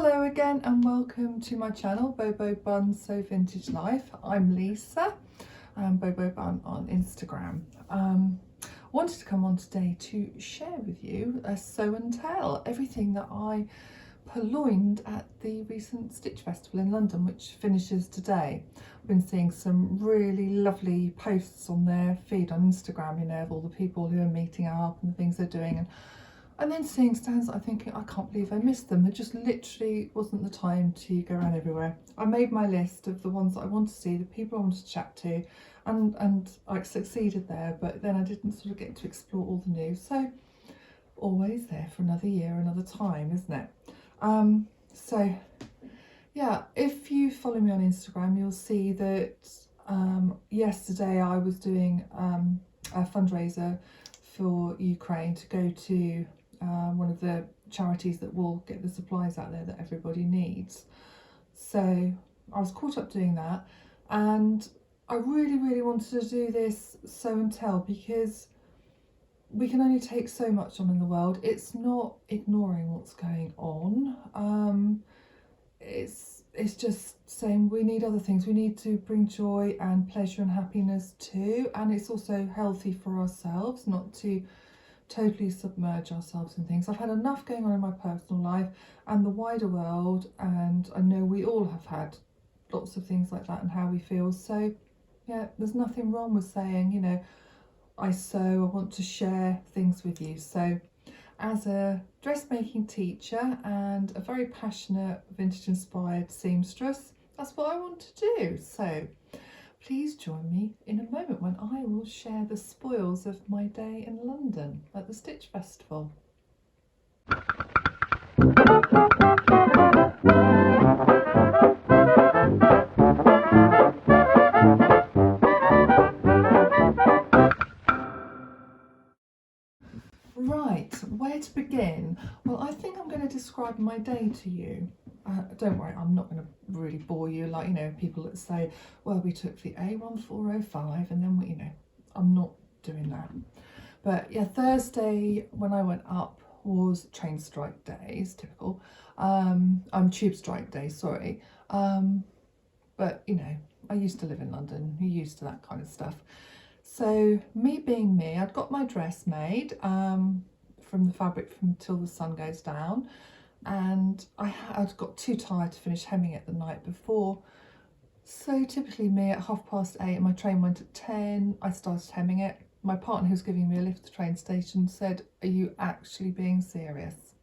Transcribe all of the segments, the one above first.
Hello again and welcome to my channel, Bobo Barn So Vintage Life. I'm Lisa, Bobo Barn on Instagram. Wanted to come on today to share with you a sew and tell, everything that I purloined at the recent Stitch Festival in London, which finishes today. I've been seeing some really lovely posts on their feed on Instagram, you know, of all the people who are meeting up and the things they're doing, and then seeing stands that I'm thinking, I can't believe I missed them. There just literally wasn't the time to go around everywhere. I made my list of the ones that I want to see, the people I wanted to chat to, and I succeeded there, but then I didn't sort of get to explore all the news. So always there for another year, another time, isn't it? So yeah, if you follow me on Instagram, you'll see that yesterday I was doing a fundraiser for Ukraine to go to one of the charities that will get the supplies out there that everybody needs. So I was caught up doing that, and I really wanted to do this sew and tell because we can only take so much on in the world. It's not ignoring what's going on. It's just saying we need other things. We need to bring joy and pleasure and happiness too, and it's also healthy for ourselves not to totally submerge ourselves in things. I've had enough going on in my personal life and the wider world, and I know we all have had lots of things like that and how we feel. So yeah, there's nothing wrong with saying, you know, I sew, I want to share things with you. So as a dressmaking teacher and a very passionate vintage inspired seamstress, that's what I want to do. So please join me in a moment when I will share the spoils of my day in London at the Stitch Festival. Right, where to begin? Well, I think I'm going to describe my day to you. Don't worry, I'm not going to really bore you like, you know, people that say, well, we took the A1405 and then we, you know, I'm not doing that. But yeah, Thursday when I went up was train strike days, typical. Tube strike days, sorry. But you know, I used to live in London, you're used to that kind of stuff. So me being me, I'd got my dress made from the fabric from Till the Sun Goes Down, and I'd got too tired to finish hemming it the night before. So typically me, at 8:30, my train went at 10, I started hemming it. My partner, who's giving me a lift to the train station, said, are you actually being serious?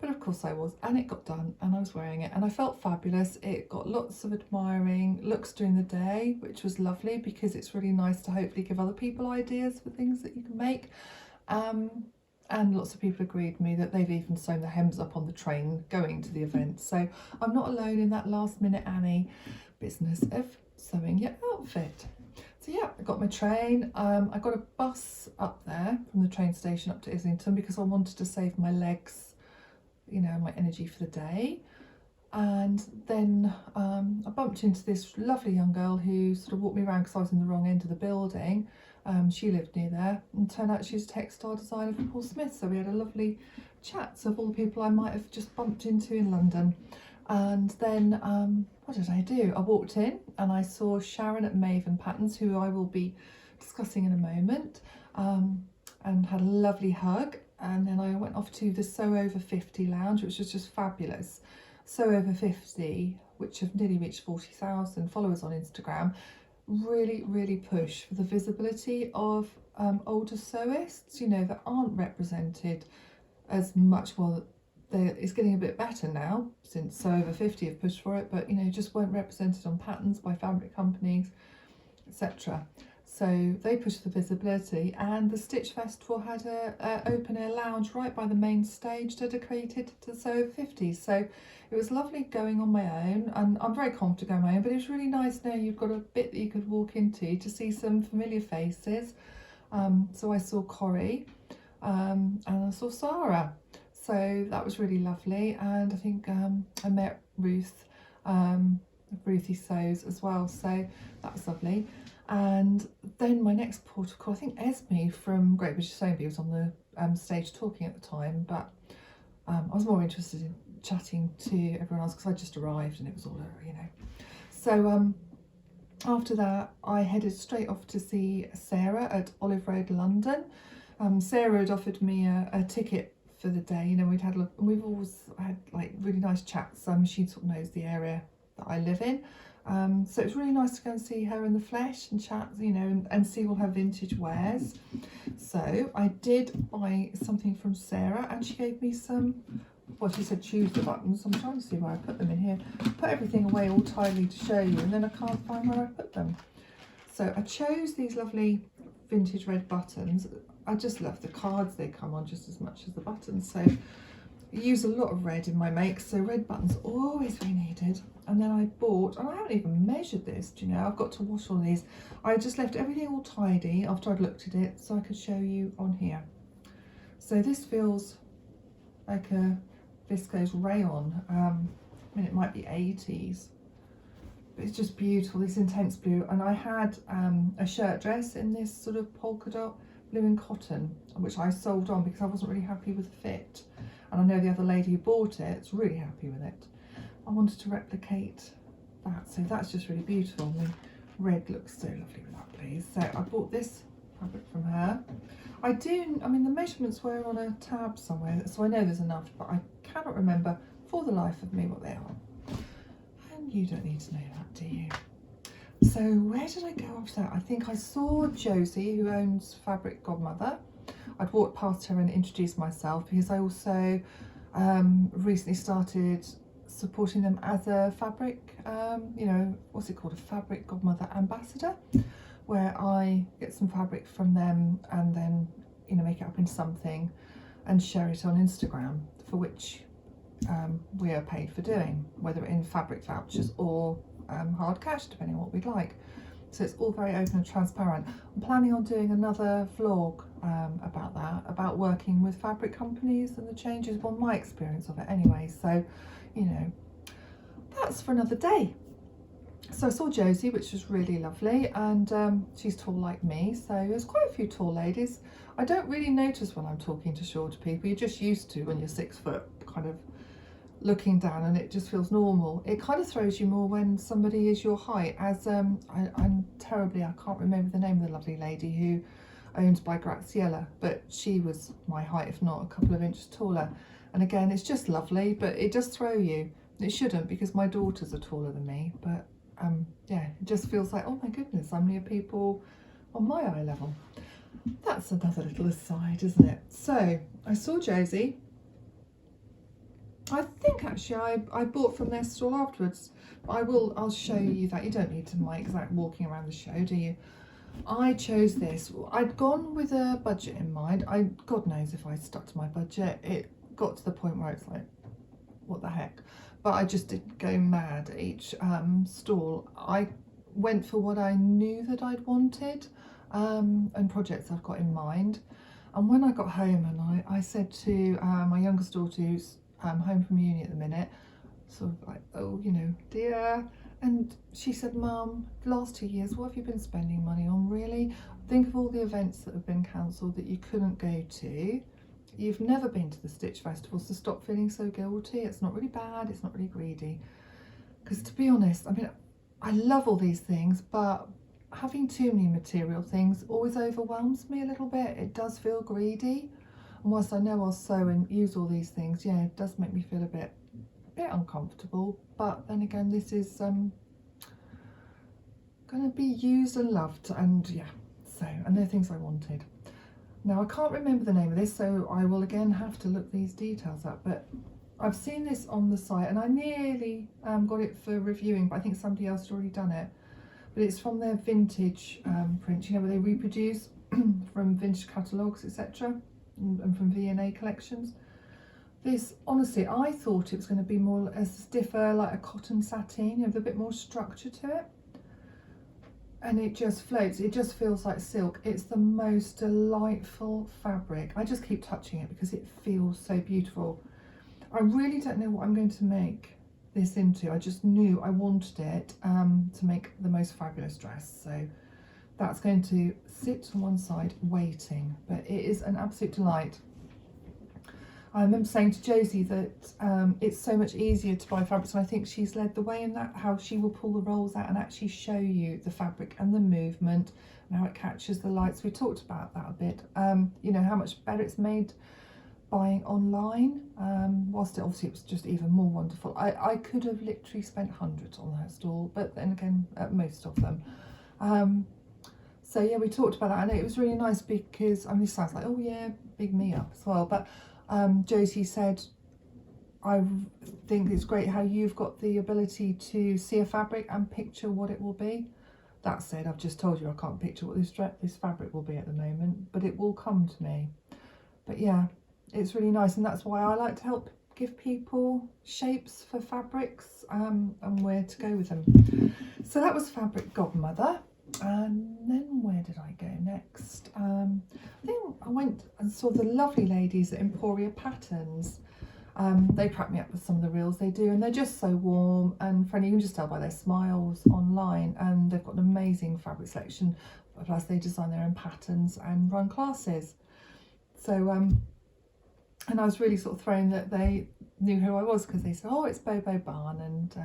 But of course I was, and it got done, and I was wearing it, and I felt fabulous. It got lots of admiring looks during the day, which was lovely because it's really nice to hopefully give other people ideas for things that you can make. And lots of people agreed with me that they've even sewn the hems up on the train going to the event. So I'm not alone in that last minute Annie business of sewing your outfit. So yeah, I got my train. I got a bus up there from the train station up to Islington because I wanted to save my legs, you know, my energy for the day. And then I bumped into this lovely young girl who sort of walked me around because I was in the wrong end of the building. She lived near there, and turned out she's a textile designer for Paul Smith, so we had a lovely chat of all the people I might have just bumped into in London. And then what did I do? I walked in and I saw Sharon at Maven Patterns, who I will be discussing in a moment, and had a lovely hug. And then I went off to the Sew Over 50 lounge, which was just fabulous. Sew Over 50, which have nearly reached 40,000 followers on Instagram, really push for the visibility of older sewists, you know, that aren't represented as much. Well, it's getting a bit better now since Sew Over 50 have pushed for it, but you know, just weren't represented on patterns by fabric companies, etc. So they pushed the visibility, and the Stitch Festival had a open air lounge right by the main stage dedicated to Sew Over 50. So it was lovely going on my own, and I'm very confident going on my own, but it was really nice now you've got a bit that you could walk into to see some familiar faces. So I saw Corrie and I saw Sarah, so that was really lovely. And I think I met Ruth, Ruthie Sews as well, so that was lovely. And then my next port of call, I think Esme from Great British Sewing Bee was on the stage talking at the time, but I was more interested in chatting to everyone else because I just arrived and it was all, you know. So after that, I headed straight off to see Sarah at Olive Road, London. Sarah had offered me a ticket for the day. You know, we've always had like really nice chats. She sort of knows the area that I live in. So it was really nice to go and see her in the flesh and chat, you know, and see all her vintage wares. So I did buy something from Sarah, and she gave me some, well, she said choose the buttons. I'm trying to see where I put them in here. Put everything away all tidily to show you, and then I can't find where I put them. So I chose these lovely vintage red buttons. I just love the cards they come on just as much as the buttons. So I use a lot of red in my makes, so red buttons always very needed. And then I bought, and I haven't even measured this, do you know, I've got to wash all these. I just left everything all tidy after I'd looked at it so I could show you on here. So this feels like a viscose rayon. I mean, it might be 80s, but it's just beautiful, this intense blue. And I had a shirt dress in this sort of polka dot blue and cotton, which I sold on because I wasn't really happy with the fit. And I know the other lady who bought it is really happy with it. I wanted to replicate that, so that's just really beautiful. The red looks so lovely with that, please. So I bought this fabric from her. I mean, the measurements were on a tab somewhere, so I know there's enough, but I cannot remember for the life of me what they are. And you don't need to know that, do you? So where did I go after that? I think I saw Josie, who owns Fabric Godmother. I'd walked past her and introduced myself because I also recently started supporting them as a fabric, you know, what's it called, a Fabric Godmother ambassador, where I get some fabric from them and then, you know, make it up into something and share it on Instagram, for which we are paid for doing, whether in fabric vouchers or hard cash, depending on what we'd like. So it's all very open and transparent. I'm planning on doing another vlog about that, about working with fabric companies and the changes, well, my experience of it anyway. So, you know, that's for another day. So I saw Josie, which was really lovely, and she's tall like me, so there's quite a few tall ladies. I don't really notice when I'm talking to shorter people. You're just used to when you're 6 foot, kind of looking down, and it just feels normal. It kind of throws you more when somebody is your height, as I can't remember the name of the lovely lady who owns by Graciela, but she was my height, if not a couple of inches taller. And again, it's just lovely, but it does throw you. It shouldn't, because my daughters are taller than me, but yeah, it just feels like, oh my goodness, I'm near people on my eye level. That's another little aside, isn't it? So I saw Josie. I think actually I bought from their stall afterwards, but I'll show you that. You don't need to my exact walking around the show, do you? I chose this. I'd gone with a budget in mind. God knows if I stuck to my budget. It got to the point where it's like, what the heck? But I just didn't go mad at each stall. I went for what I knew that I'd wanted, and projects I've got in mind. And when I got home, and I said to my youngest daughter, who's home from uni at the minute, sort of like, oh, you know, dear. And she said, Mum, the last 2 years, what have you been spending money on, really? Think of all the events that have been cancelled that you couldn't go to. You've never been to the Stitch Festival, so stop feeling so guilty. It's not really bad, it's not really greedy. Because to be honest, I mean, I love all these things, but having too many material things always overwhelms me a little bit. It does feel greedy. And whilst I know I'll sew and use all these things, yeah, it does make me feel a bit uncomfortable. But then again, this is going to be used and loved, and yeah, so, and they're things I wanted. Now I can't remember the name of this, so I will again have to look these details up, but I've seen this on the site, and I nearly got it for reviewing, but I think somebody else had already done it. But it's from their vintage print, you know, where they reproduce from vintage catalogues, etc., and from V&A collections. This, honestly, I thought it was going to be more as stiffer, like a cotton sateen, you know, with a bit more structure to it. And it just floats, it just feels like silk. It's the most delightful fabric. I just keep touching it because it feels so beautiful. I really don't know what I'm going to make this into. I just knew I wanted it to make the most fabulous dress. So that's going to sit on one side waiting, but it is an absolute delight. I remember saying to Josie that it's so much easier to buy fabrics, and I think she's led the way in that, how she will pull the rolls out and actually show you the fabric and the movement and how it catches the lights. We talked about that a bit, you know, how much better it's made buying online, whilst obviously it was just even more wonderful. I could have literally spent hundreds on her stall, but then again, most of them. So yeah, we talked about that, and it was really nice because, I mean, this sounds like, oh yeah, big me up as well, but Josie said, I think it's great how you've got the ability to see a fabric and picture what it will be. That said, I've just told you I can't picture what this fabric will be at the moment, but it will come to me. But yeah, it's really nice, and that's why I like to help give people shapes for fabrics and where to go with them. So that was Fabric Godmother. And then where did I go next? I think I went and saw the lovely ladies at Emporia Patterns. They crack me up with some of the reels they do, and they're just so warm and friendly. You can just tell by their smiles online, and they've got an amazing fabric selection, plus they design their own patterns and run classes. So and I was really sort of thrown that they knew who I was, because they said, oh, it's Bobo Barn, and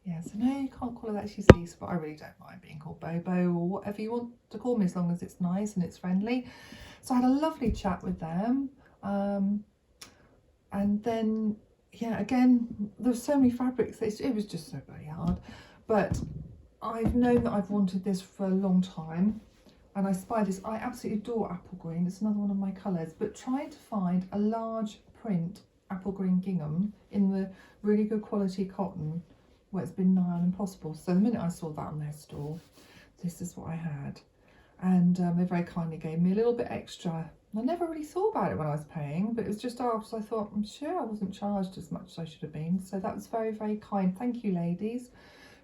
yeah, so no, you can't call her that, she's Lisa, but I really don't mind being called Bobo or whatever you want to call me, as long as it's nice and it's friendly. So I had a lovely chat with them. And then, yeah, again, there's so many fabrics, it was just so bloody hard. But I've known that I've wanted this for a long time, and I spy this. I absolutely adore apple green. It's another one of my colours, but trying to find a large print apple green gingham in the really good quality cotton, well, it's been nigh on impossible. So the minute I saw that on their store, this is what I had. And they very kindly gave me a little bit extra. I never really thought about it when I was paying, but it was just after I thought, I'm sure I wasn't charged as much as I should have been. So that was very, very kind. Thank you, ladies.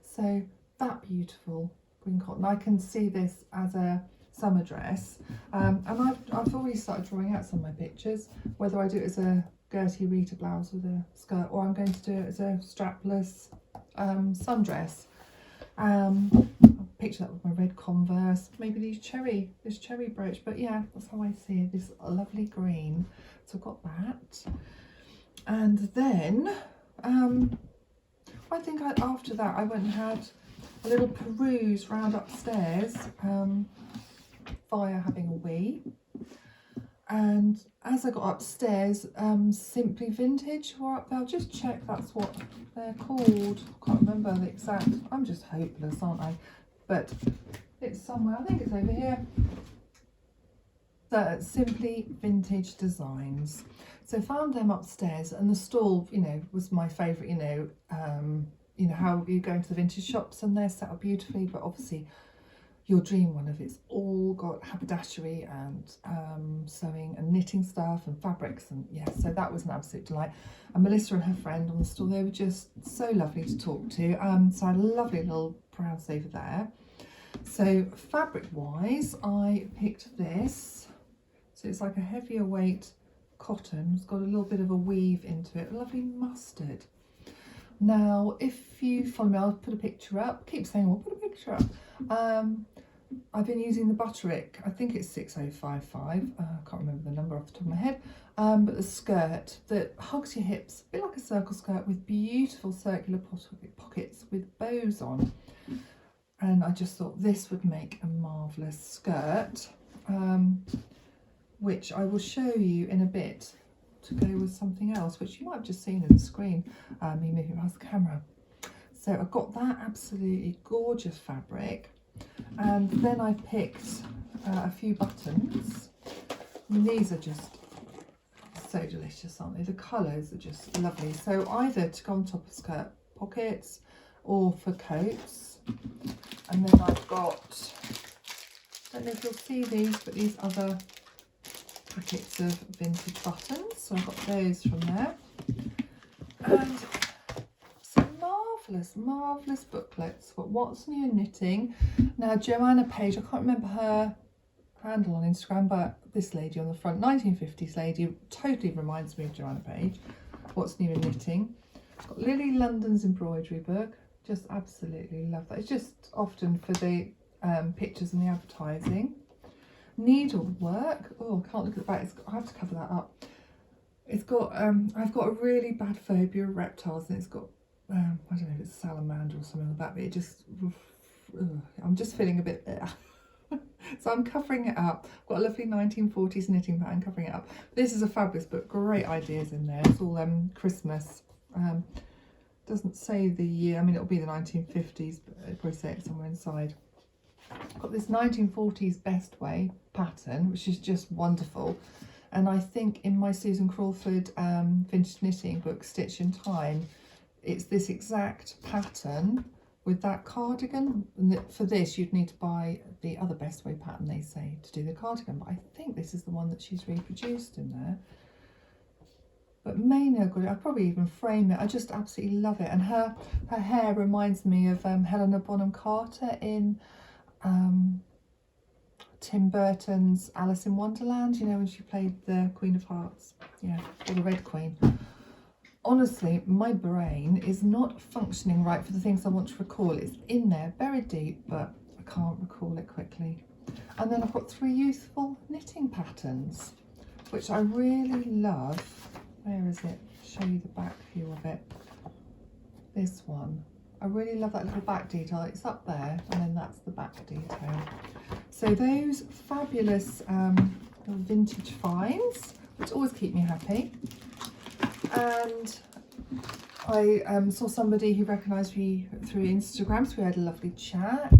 So that beautiful green cotton. I can see this as a summer dress. And I've already started drawing out some of my pictures, whether I do it as a Gertie Rita blouse with a skirt, or I'm going to do it as a strapless sundress. Picture that with my red Converse, maybe this cherry brooch, but yeah, that's how I see it, this lovely green. So I've got that, and then I think after that I went and had a little peruse round upstairs via having a wee. And as I got upstairs, Simply Vintage were up there. I'll just check that's what they're called. I can't remember the exact. I'm just hopeless, aren't I? But it's somewhere. I think it's over here. So Simply Vintage Designs. So found them upstairs, and the stall, you know, was my favourite. You know how you go into the vintage shops and they're set up beautifully, but obviously your dream one of it's all got haberdashery and sewing and knitting stuff and fabrics, and yeah, so that was an absolute delight. And Melissa and her friend on the stall, they were just so lovely to talk to. So I had a lovely little browse over there. So fabric wise, I picked this. So it's like a heavier weight cotton. It's got a little bit of a weave into it, a lovely mustard. Now, if you follow me, I'll put a picture up. Keep saying, well, put a picture up. I've been using the Butterick, I think it's 6055, I can't remember the number off the top of my head, but the skirt that hugs your hips, a bit like a circle skirt with beautiful circular pockets with bows on. And I just thought this would make a marvellous skirt, which I will show you in a bit to go with something else, which you might have just seen on the screen, me moving past the camera. So I've got that absolutely gorgeous fabric. And then I picked a few buttons. I mean, these are just so delicious, aren't they? The colours are just lovely. So either to go on top of skirt pockets or for coats. And then I've got, I don't know if you'll see these, but these other packets of vintage buttons. So I've got those from there. And marvellous booklets for what's new in knitting. Now Joanna Page, I can't remember her handle on Instagram, but this lady on the front, 1950s lady, totally reminds me of Joanna Page. What's new in knitting. Got Lily London's embroidery book, just absolutely love that. It's just often for the pictures and the advertising. Needlework, oh, I can't look at the back, I have to cover that up. It's got, I've got a really bad phobia of reptiles, and it's got, I don't know if it's salamander or something like that, but it just, I'm just feeling a bit, so I'm covering it up. I've got a lovely 1940s knitting pattern covering it up. This is a fabulous book, great ideas in there. It's all Christmas. Doesn't say the year, I mean it'll be the 1950s, but it'll probably say it somewhere inside. I've got this 1940s Best Way pattern, which is just wonderful. And I think in my Susan Crawford vintage knitting book, Stitch in Time, it's this exact pattern with that cardigan. And for this, you'd need to buy the other Best Way pattern, they say, to do the cardigan. But I think this is the one that she's reproduced in there. But mainly I've got it, I'd probably even frame it. I just absolutely love it. And her hair reminds me of Helena Bonham Carter in Tim Burton's Alice in Wonderland, you know, when she played the Queen of Hearts, yeah, or the Red Queen. Honestly, my brain is not functioning right for the things I want to recall. It's in there, buried deep, but I can't recall it quickly. And then I've got 3 youthful knitting patterns, which I really love. Where is it? Show you the back view of it. This one. I really love that little back detail. It's up there, and then that's the back detail. So those fabulous vintage finds, which always keep me happy. And I saw somebody who recognised me through Instagram, so we had a lovely chat.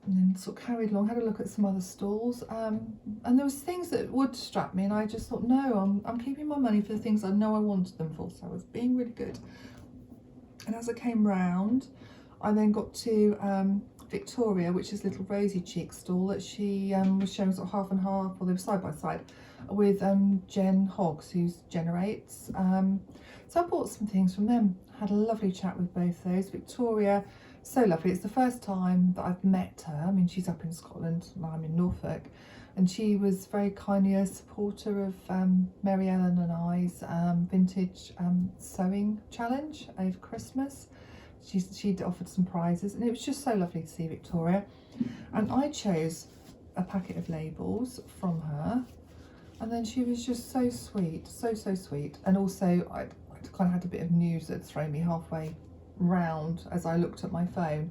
And then sort of carried along, had a look at some other stalls. And there was things that would distract me, and I just thought, no, I'm keeping my money for the things I know I wanted them for. So I was being really good. And as I came round, I then got to Victoria, which is little Rosy cheek stall that she was showing sort of half and half, or they were side by side, with Jen Hoggs, who's Jenerates. So I bought some things from them. Had a lovely chat with both those. Victoria, so lovely. It's the first time that I've met her. I mean, she's up in Scotland and I'm in Norfolk. And she was very kindly a supporter of Mary Ellen and I's vintage sewing challenge over Christmas. She'd offered some prizes, and it was just so lovely to see Victoria. And I chose a packet of labels from her, and then she was just so sweet, so sweet. And also I kind of had a bit of news that thrown me halfway round as I looked at my phone,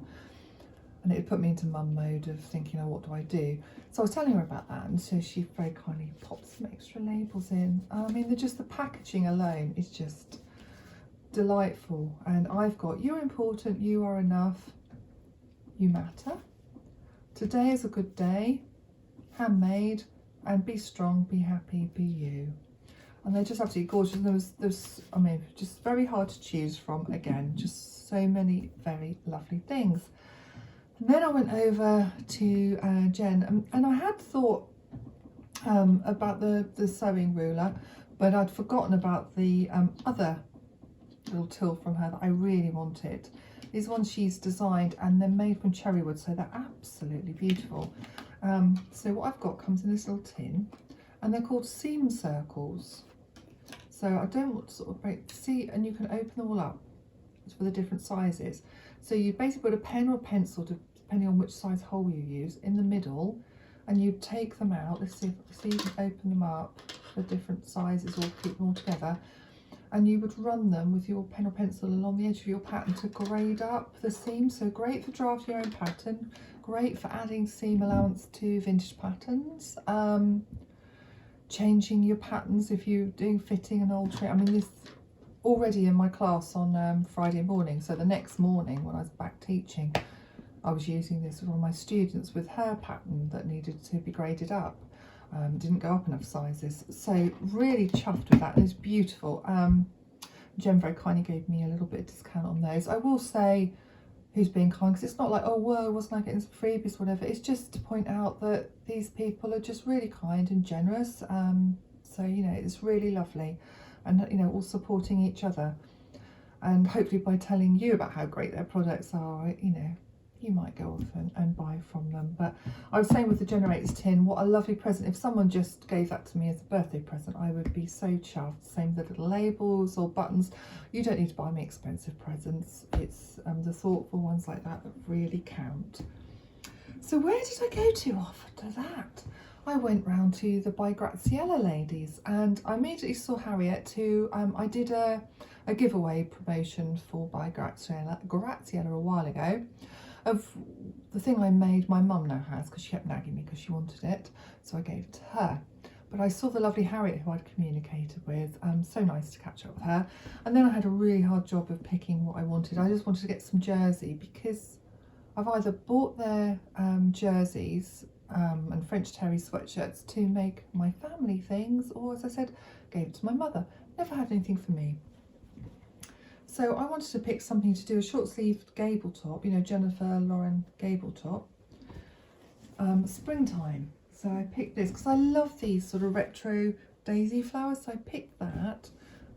and it had put me into mum mode of thinking, oh, what do I do? So I was telling her about that, and so she very kindly popped some extra labels in. I mean, the packaging alone is just delightful. And I've got, you're important, you are enough, you matter, today is a good day, handmade, and be strong, be happy, be you. And they're just absolutely gorgeous. And there's I mean, just very hard to choose from. Again, just so many very lovely things. And then I went over to Jen, and I had thought about the sewing ruler, but I'd forgotten about the other little tool from her that I really wanted. These ones she's designed, and they're made from cherry wood, so they're absolutely beautiful. So what I've got comes in this little tin, and they're called seam circles. So I don't want to sort of see, and you can open them all up for the different sizes. So you basically put a pen or a pencil, depending on which size hole you use, in the middle, and you take them out. Let's see you can open them up for different sizes or keep them all together. And you would run them with your pen or pencil along the edge of your pattern to grade up the seam. So great for drafting your own pattern, great for adding seam allowance to vintage patterns, changing your patterns if you're doing fitting and altering. I mean, this already in my class on Friday morning, so the next morning when I was back teaching, I was using this with one of my students with her pattern that needed to be graded up. Didn't go up enough sizes, so really chuffed with that. It's beautiful. Jen very kindly gave me a little bit of discount on those. I will say who's being kind, because it's not like, oh whoa, wasn't I getting some freebies, whatever. It's just to point out that these people are just really kind and generous. So you know, it's really lovely, and you know, all supporting each other, and hopefully by telling you about how great their products are, you know, you might go off and buy from them. But I was saying with the Jenerates tin, what a lovely present. If someone just gave that to me as a birthday present, I would be so chuffed. Same with the little labels or buttons. You don't need to buy me expensive presents. It's the thoughtful ones like that that really count. So where did I go to after that? I went round to the By Graciela ladies, and I immediately saw Harriet, who I did a giveaway promotion for By Graziela a while ago of the thing I made. My mum now has, because she kept nagging me because she wanted it, so I gave it to her. But I saw the lovely Harriet, who I'd communicated with. So nice to catch up with her. And then I had a really hard job of picking what I wanted. I just wanted to get some jersey, because I've either bought their jerseys and French terry sweatshirts to make my family things, or, as I said, gave it to my mother. Never had anything for me. So I wanted to pick something to do a short sleeved gable top, you know, Jennifer Lauren gable top, springtime. So I picked this because I love these sort of retro daisy flowers. So I picked that.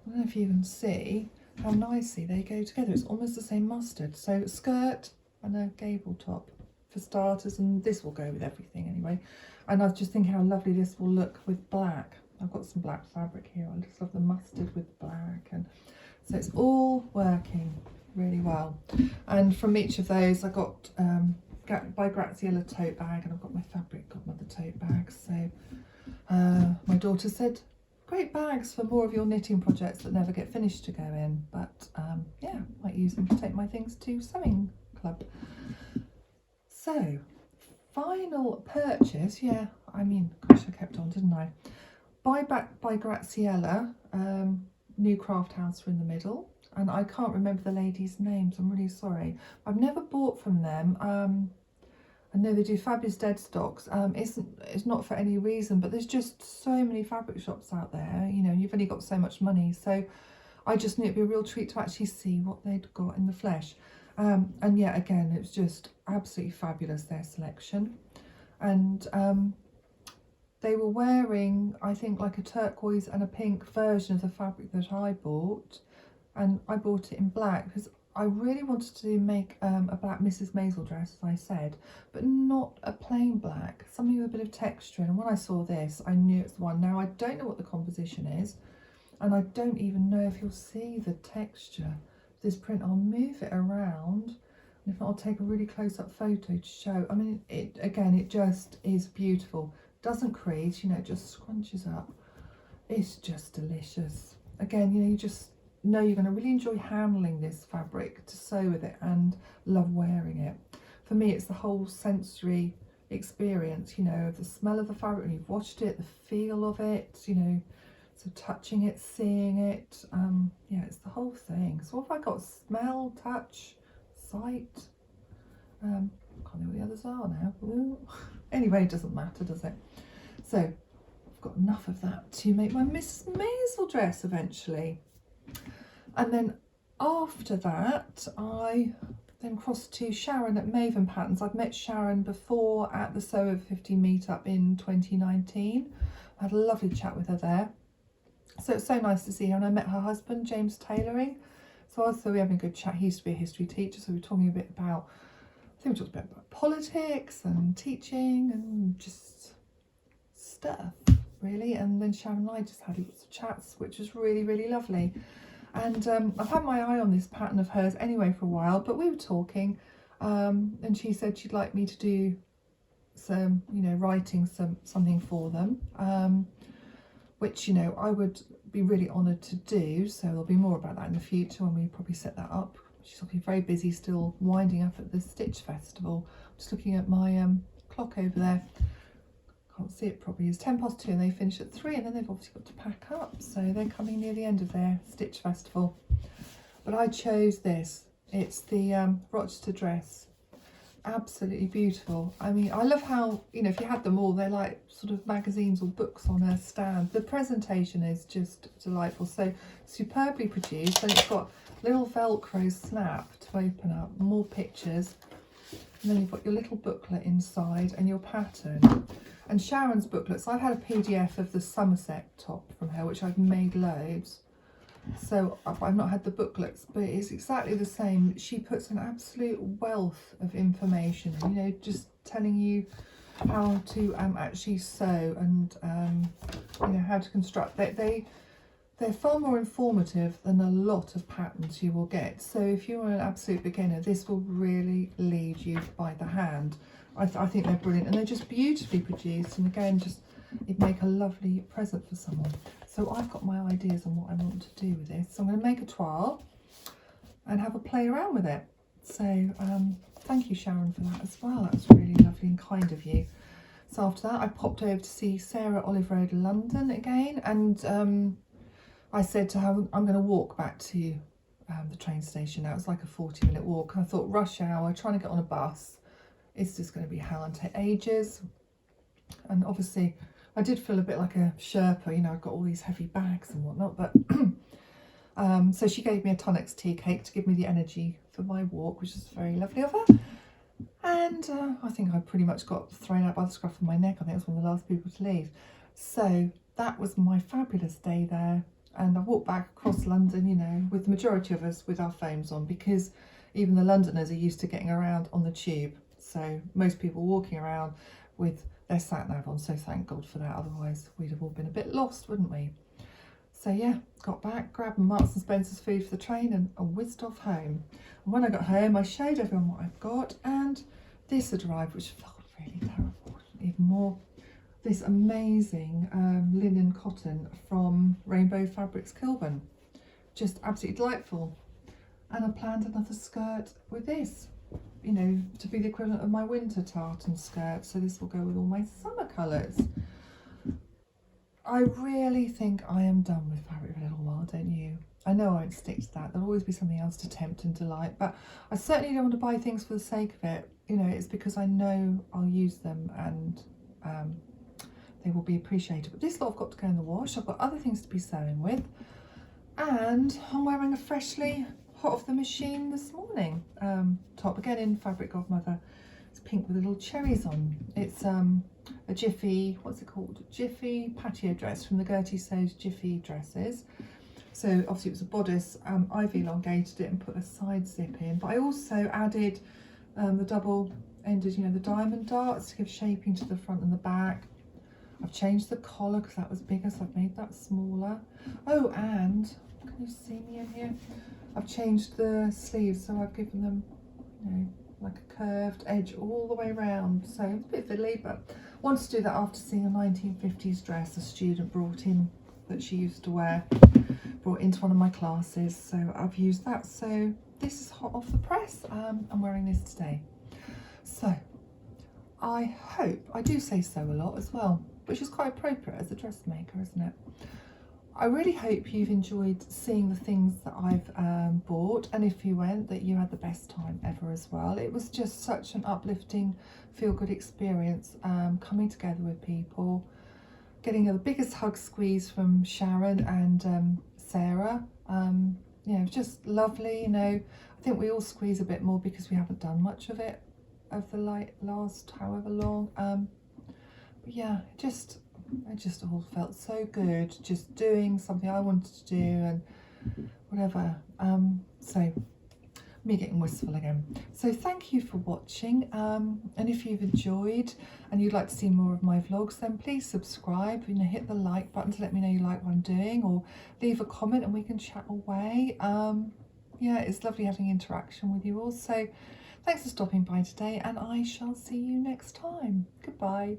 I don't know if you can see how nicely they go together. It's almost the same mustard. So skirt and a gable top for starters, and this will go with everything anyway. And I was just thinking how lovely this will look with black. I've got some black fabric here. I just love the mustard with black, and so it's all working really well. And from each of those I got By Graziela tote bag, and I've got my fabric Godmother tote bag. So my daughter said, great bags for more of your knitting projects that never get finished to go in, but yeah, might use them to take my things to sewing club. So final purchase, yeah, I mean, gosh, I kept on, didn't I? By Graziela, new craft house in the middle, and I can't remember the ladies' names, I'm really sorry. I've never bought from them. I know they do fabulous Deadstocks. It's not for any reason, but there's just so many fabric shops out there, you know, and you've only got so much money. So I just knew it'd be a real treat to actually see what they'd got in the flesh. And yeah, again, it was just absolutely fabulous, their selection. And they were wearing, I think, like a turquoise and a pink version of the fabric that I bought. And I bought it in black because I really wanted to make a black Mrs. Maisel dress, as I said, but not a plain black, something with a bit of texture. And when I saw this, I knew it's the one. Now, I don't know what the composition is, and I don't even know if you'll see the texture of this print. I'll move it around, and if not, I'll take a really close-up photo to show. I mean, it just is beautiful. Doesn't crease, you know, it just scrunches up. It's just delicious. Again, you know, you just know you're going to really enjoy handling this fabric to sew with it and love wearing it. For me, it's the whole sensory experience, you know, of the smell of the fabric when you've washed it, the feel of it, you know, so touching it, seeing it, yeah, it's the whole thing. So what have I got? Smell, touch, sight, I can't know what the others are now. Ooh. Anyway, it doesn't matter, does it? So I've got enough of that to make my Mrs. Maisel dress eventually. And then after that, I then crossed to Sharon at Maven Patterns. I've met Sharon before at the Sew Over 50 meetup in 2019. I had a lovely chat with her there. So it's so nice to see her. And I met her husband, James Tailoring. So also we were having a good chat. He used to be a history teacher, so we were talking a bit about, I think we talked a bit about politics and teaching and just stuff, really. And then Sharon and I just had lots of chats, which was really, really lovely. And I've had my eye on this pattern of hers anyway for a while, but we were talking, and she said she'd like me to do some, you know, writing something for them, which, you know, I would be really honoured to do. So there'll be more about that in the future when we probably set that up. She's obviously very busy still winding up at the Stitch Festival. I'm just looking at my clock over there. Can't see it properly. It's 2:10 and they finish at 3, and then they've obviously got to pack up, so they're coming near the end of their Stitch Festival. But I chose this. It's the Rochester dress. Absolutely beautiful. I mean, I love how, you know, if you had them all, they're like sort of magazines or books on a stand. The presentation is just delightful. So superbly produced, and it's got little Velcro snap to open up, more pictures, and then you've got your little booklet inside and your pattern. And Sharon's booklets, I've had a PDF of the Somerset top from her, which I've made loads. So I've not had the booklets, but it's exactly the same. She puts an absolute wealth of information, you know, just telling you how to actually sew and, you know, how to construct. They're far more informative than a lot of patterns you will get. So if you're an absolute beginner, this will really lead you by the hand. I think they're brilliant, and they're just beautifully produced, and again, just it'd make a lovely present for someone. So I've got my ideas on what I want to do with this. So I'm going to make a toile and have a play around with it. So thank you, Sharon, for that as well. That was really lovely and kind of you. So after that, I popped over to see Sarah at Olive Road, London again, and I said to her, I'm going to walk back to the train station. Now it was like a 40-minute walk, and I thought, rush hour, trying to get on a bus, it's just going to be hell and take ages. And obviously I did feel a bit like a Sherpa, you know, I've got all these heavy bags and whatnot, but so she gave me a Tonics tea cake to give me the energy for my walk, which is very lovely of her. And I think I pretty much got thrown out by the scruff of my neck. I think I was one of the last people to leave. So that was my fabulous day there. And I walked back across London, you know, with the majority of us with our phones on, because even the Londoners are used to getting around on the tube. So most people walking around with their sat-nav on, so thank God for that. Otherwise we'd have all been a bit lost, wouldn't we? So yeah, got back, grabbed Marks and Spencer's food for the train, and whizzed off home. And when I got home, I showed everyone what I've got, and this had arrived, which felt really terrible. Even more, this amazing linen cotton from Rainbow Fabrics Kilburn. Just absolutely delightful. And I planned another skirt with this, you know, to be the equivalent of my winter tartan skirt. So this will go with all my summer colours. I really think I am done with fabric for a little while, don't you? I know I won't stick to that. There'll always be something else to tempt and delight, but I certainly don't want to buy things for the sake of it. You know, it's because I know I'll use them and they will be appreciated. But this lot I've got to go in the wash. I've got other things to be sewing with, and I'm wearing a freshly hot off the machine this morning top, again in fabric Godmother. It's pink with little cherries on. It's a Jiffy, what's it called? Jiffy patio dress from the Gertie Sews Jiffy dresses. So obviously it was a bodice. I've elongated it and put a side zip in, but I also added the double ended, you know, the diamond darts to give shaping to the front and the back. I've changed the collar because that was bigger, so I've made that smaller. Oh, and can you see me in here? I've changed the sleeves, so I've given them, you know, like a curved edge all the way around. So it's a bit fiddly, but I wanted to do that after seeing a 1950s dress a student brought in that she used to wear, brought into one of my classes. So I've used that. So this is hot off the press. I'm wearing this today. So I hope, I do say sew a lot as well, which is quite appropriate as a dressmaker, isn't it? I really hope you've enjoyed seeing the things that I've bought, and if you went, that you had the best time ever as well. It was just such an uplifting, feel-good experience, coming together with people, getting the biggest hug squeeze from Sharon and Sarah. You know, just lovely. You know, I think we all squeeze a bit more because we haven't done much of it of the last however long. But yeah, it just all felt so good, just doing something I wanted to do and whatever. So me getting wistful again. So thank you for watching, and if you've enjoyed and you'd like to see more of my vlogs, then please subscribe, you know, hit the like button to let me know you like what I'm doing, or leave a comment and we can chat away. Yeah, it's lovely having interaction with you all. So thanks for stopping by today, and I shall see you next time. Goodbye.